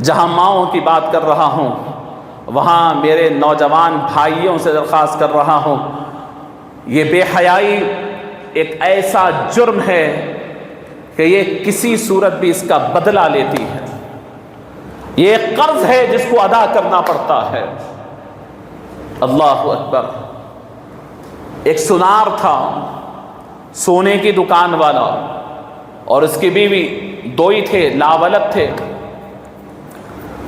جہاں ماؤں کی بات کر رہا ہوں وہاں میرے نوجوان بھائیوں سے درخواست کر رہا ہوں، یہ بے حیائی ایک ایسا جرم ہے کہ یہ کسی صورت بھی اس کا بدلہ لیتی ہے، یہ ایک قرض ہے جس کو ادا کرنا پڑتا ہے۔ اللہ اکبر۔ ایک سنار تھا، سونے کی دکان والا، اور اس کی بیوی، دو ہی تھے، لاولد تھے،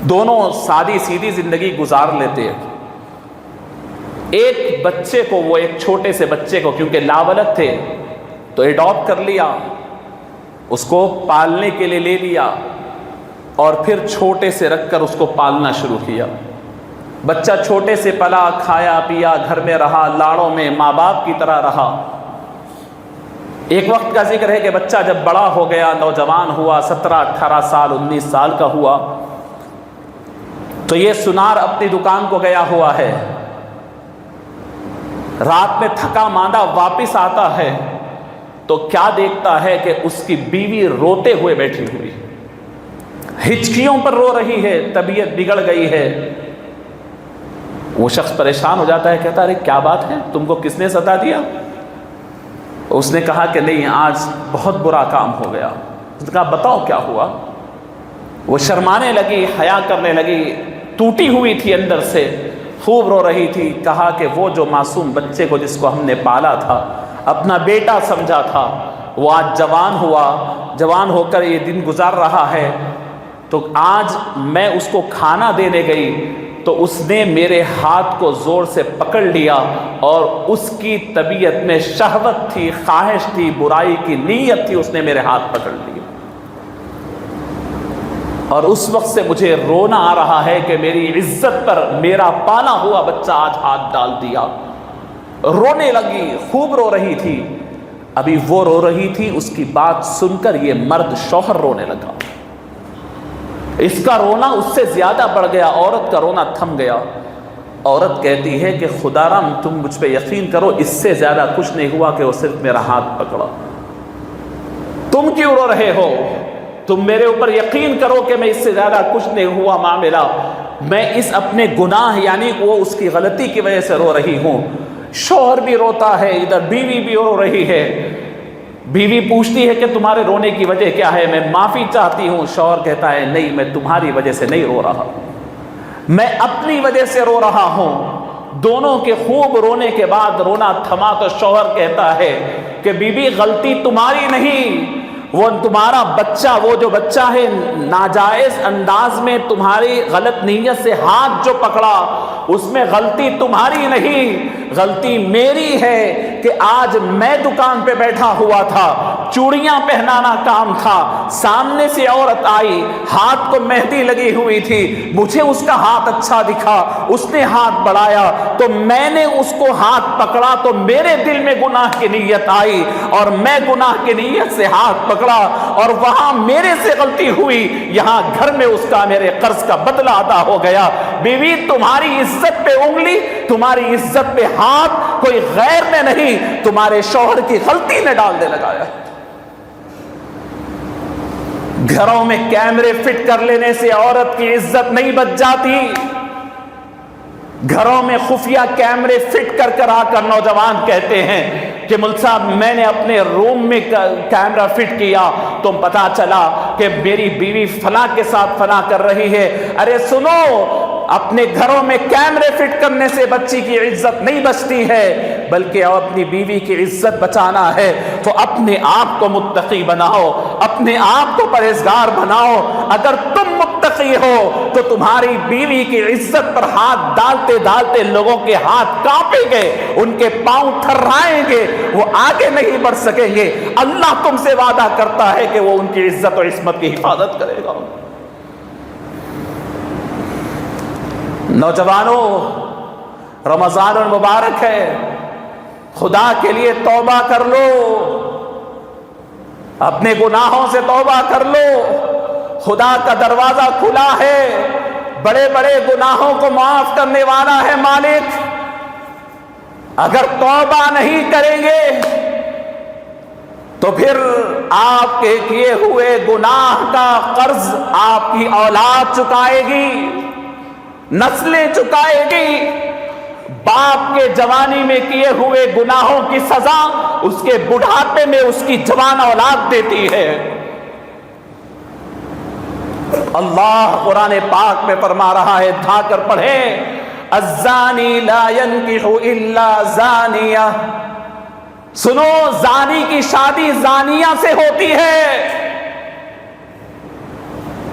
دونوں سادی سیدھی زندگی گزار لیتے۔ ایک بچے کو، وہ ایک چھوٹے سے بچے کو، کیونکہ لاولد تھے تو ایڈاپٹ کر لیا، اس کو پالنے کے لیے لے لیا، اور پھر چھوٹے سے رکھ کر اس کو پالنا شروع کیا۔ بچہ چھوٹے سے پلا، کھایا پیا، گھر میں رہا، لاڑوں میں ماں باپ کی طرح رہا۔ ایک وقت کا ذکر ہے کہ بچہ جب بڑا ہو گیا، نوجوان ہوا، 17 18 سال 19 سال کا ہوا، تو یہ سنار اپنی دکان کو گیا ہوا ہے، رات میں تھکا ماندہ واپس آتا ہے تو کیا دیکھتا ہے کہ اس کی بیوی روتے ہوئے بیٹھی ہوئی، ہچکیوں پر رو رہی ہے، طبیعت بگڑ گئی ہے۔ وہ شخص پریشان ہو جاتا ہے، کہتا ہے ارے کیا بات ہے، تم کو کس نے ستا دیا؟ اس نے کہا کہ نہیں، آج بہت برا کام ہو گیا۔ اس نے کہا بتاؤ کیا ہوا؟ وہ شرمانے لگی، حیا کرنے لگی، ٹوٹی ہوئی تھی اندر سے، خوب رو رہی تھی۔ کہا کہ وہ جو معصوم بچے کو جس کو ہم نے پالا تھا، اپنا بیٹا سمجھا تھا، وہ آج جوان ہوا، جوان ہو کر یہ دن گزار رہا ہے، تو آج میں اس کو کھانا دینے گئی تو اس نے میرے ہاتھ کو زور سے پکڑ لیا، اور اس کی طبیعت میں شہوت تھی، خواہش تھی، برائی کی نیت تھی، اس نے میرے ہاتھ پکڑ لیا، اور اس وقت سے مجھے رونا آ رہا ہے کہ میری عزت پر میرا پالا ہوا بچہ آج ہاتھ ڈال دیا۔ رونے لگی، خوب رو رہی تھی۔ ابھی وہ رو رہی تھی، اس کی بات سن کر یہ مرد شوہر رونے لگا۔ اس کا رونا اس سے زیادہ بڑھ گیا، عورت کا رونا تھم گیا۔ عورت کہتی ہے کہ خدا رام تم مجھ پہ یقین کرو، اس سے زیادہ کچھ نہیں ہوا کہ وہ صرف میرا ہاتھ پکڑا۔ تم کیوں رو رہے ہو؟ تم میرے اوپر یقین کرو کہ میں اس سے زیادہ کچھ نہیں ہوا معاملہ، میں اس اپنے گناہ یعنی وہ اس کی غلطی کی وجہ سے رو رہی ہوں۔ شوہر بھی روتا ہے، ادھر بیوی بھی رو رہی ہے۔ بیوی پوچھتی ہے کہ تمہارے رونے کی وجہ کیا ہے؟ میں معافی چاہتی ہوں۔ شوہر کہتا ہے نہیں، میں تمہاری وجہ سے نہیں رو رہا، میں اپنی وجہ سے رو رہا ہوں۔ دونوں کے خوب رونے کے بعد رونا تھما تو شوہر کہتا ہے کہ بیوی غلطی تمہاری نہیں، وہ تمہارا بچہ، وہ جو بچہ ہے ناجائز انداز میں تمہاری غلط نیت سے ہاتھ جو پکڑا، اس میں غلطی تمہاری نہیں، غلطی میری ہے کہ آج میں دکان پہ بیٹھا ہوا تھا، چوڑیاں پہنانا کام تھا، سامنے سے عورت آئی، ہاتھ کو مہندی لگی ہوئی تھی، مجھے اس کا ہاتھ اچھا دکھا، اس نے ہاتھ بڑھایا تو میں نے اس کو ہاتھ پکڑا، تو میرے دل میں گناہ کی نیت آئی اور میں گناہ کی نیت سے ہاتھ پکڑا، اور وہاں میرے سے غلطی ہوئی، یہاں گھر میں اس کا میرے قرض کا بدلہ ادا ہو گیا۔ بیوی تمہاری عزت پہ انگلی، تمہاری عزت پہ ہاتھ کوئی غیر نے نہیں، تمہارے شوہر کی غلطی نے ڈال دے لگایا۔ گھروں میں کیمرے فٹ کر لینے سے عورت کی عزت نہیں بچ جاتی۔ گھروں میں خفیہ کیمرے فٹ کر آ کر نوجوان کہتے ہیں کہ مل صاحب میں نے اپنے روم میں کیمرہ فٹ کیا تو پتا چلا کہ میری بیوی فلاں کے ساتھ فلاں کر رہی ہے۔ ارے سنو، اپنے گھروں میں کیمرے فٹ کرنے سے بچی کی عزت نہیں بچتی ہے، بلکہ اپنی بیوی کی عزت بچانا ہے تو اپنے آپ کو متقی بناؤ، اپنے آپ کو پرہیزگار بناؤ۔ اگر تم متقی ہو تو تمہاری بیوی کی عزت پر ہاتھ ڈالتے ڈالتے لوگوں کے ہاتھ کانپیں گے، ان کے پاؤں تھرائیں گے، وہ آگے نہیں بڑھ سکیں گے۔ اللہ تم سے وعدہ کرتا ہے کہ وہ ان کی عزت اور عصمت کی حفاظت کرے گا۔ نوجوانوں، رمضان المبارک ہے، خدا کے لیے توبہ کر لو، اپنے گناہوں سے توبہ کر لو، خدا کا دروازہ کھلا ہے، بڑے بڑے گناہوں کو معاف کرنے والا ہے مالک۔ اگر توبہ نہیں کریں گے تو پھر آپ کے کیے ہوئے گناہ کا قرض آپ کی اولاد چکائے گی، نسلیں چکائے گی۔ باپ کے جوانی میں کیے ہوئے گناہوں کی سزا اس کے بڑھاپے میں اس کی جوان اولاد دیتی ہے۔ اللہ قرآن پاک میں فرما رہا ہے، دھا کر پڑھیں، الزانی لا ينکح الا زانیہ۔ سنو، زانی کی شادی زانیہ سے ہوتی ہے۔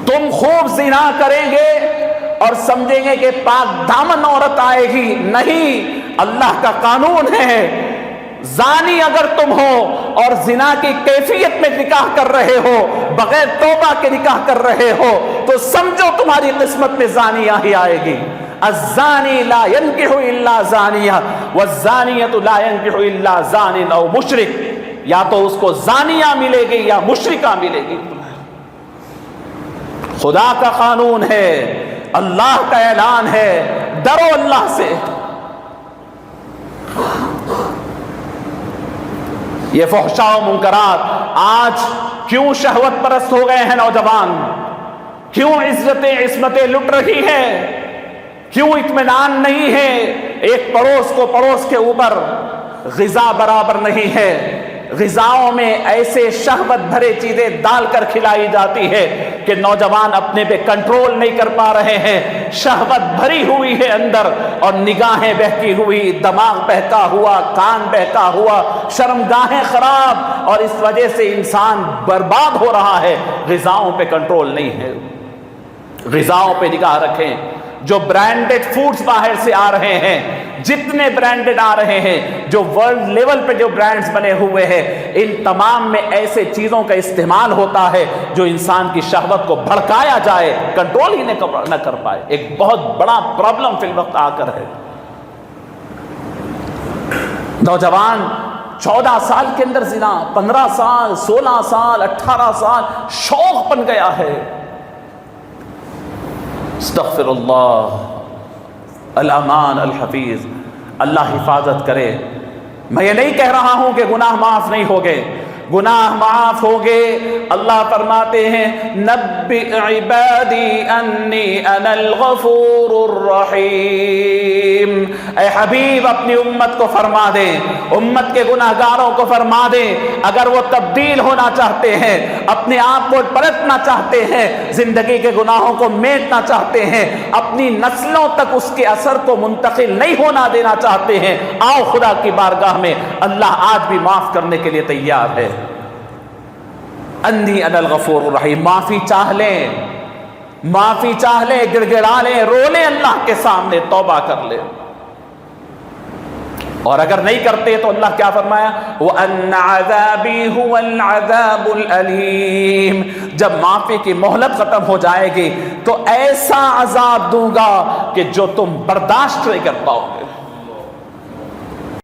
تم خوب زنا کریں گے اور سمجھیں گے کہ پاک دامن عورت آئے گی، نہیں، اللہ کا قانون ہے، زانی اگر تم ہو اور زنا کی کیفیت میں نکاح کر رہے ہو، بغیر توبہ کے نکاح کر رہے ہو، تو سمجھو تمہاری قسمت میں زانیہ ہی آئے گی۔ الزانی لا ينکح الا زانیہ والزانیۃ لا ينکح الا زان او مشرک، یا تو اس کو زانیہ ملے گی یا مشرکہ ملے گی۔ خدا کا قانون ہے، اللہ کا اعلان ہے، ڈرو اللہ سے۔ یہ فحشاء و منکرات آج کیوں شہوت پرست ہو گئے ہیں نوجوان؟ کیوں عزتیں عصمتیں لٹ رہی ہیں؟ کیوں اطمینان نہیں ہے؟ ایک پڑوس کو پڑوس کے اوپر غذا برابر نہیں ہے، غذاؤں میں ایسے شہوت بھرے چیزیں ڈال کر کھلائی جاتی ہے کہ نوجوان اپنے پہ کنٹرول نہیں کر پا رہے ہیں، شہوت بھری ہوئی ہے اندر، اور نگاہیں بہکی ہوئی، دماغ بہکا ہوا، کان بہکا ہوا، شرمگاہیں خراب، اور اس وجہ سے انسان برباد ہو رہا ہے۔ غذاؤں پہ کنٹرول نہیں ہے، غذاؤں پہ نگاہ رکھیں۔ جو برانڈڈ فوڈز باہر سے آ رہے ہیں، جتنے برانڈڈ آ رہے ہیں، جو ورلڈ لیول پہ جو برانڈز بنے ہوئے ہیں، ان تمام میں ایسے چیزوں کا استعمال ہوتا ہے جو انسان کی شہوت کو بھڑکایا جائے، کنٹرول ہی نہ کر پائے۔ ایک بہت بڑا پرابلم فی الوقت آ کر ہے۔ نوجوان 14 سال کے اندر زنا، 15 سال، 16 سال، 18 سال، شوق بن گیا ہے۔ استغفر اللہ، الامان الحفیظ، اللہ حفاظت کرے۔ میں یہ نہیں کہہ رہا ہوں کہ گناہ معاف نہیں ہوگے، گناہ معاف ہوگے۔ اللہ فرماتے ہیں، نبئ عبادی انی انا الغفور الرحیم۔ اے حبیب اپنی امت کو فرما دے، امت کے گناہگاروں کو فرما دے، اگر وہ تبدیل ہونا چاہتے ہیں، اپنے آپ کو پلٹنا چاہتے ہیں، زندگی کے گناہوں کو میٹنا چاہتے ہیں، اپنی نسلوں تک اس کے اثر کو منتقل نہیں ہونا دینا چاہتے ہیں، آؤ خدا کی بارگاہ میں، اللہ آج بھی معاف کرنے کے لیے تیار ہے۔ انی انا الغفور الرحیم، معافی چاہ لیں، معافی چاہ لیں، گڑ گڑا لیں، رو لیں اللہ کے سامنے، توبہ کر لیں۔ اور اگر نہیں کرتے تو اللہ کیا فرمایا؟ وَأَنَّ عَذَابِي هُوَ الْعَذَابُ الْأَلِيمُ، جب معافی کی مہلت ختم ہو جائے گی تو ایسا عذاب دوں گا کہ جو تم برداشت نہیں کر پاؤ گے۔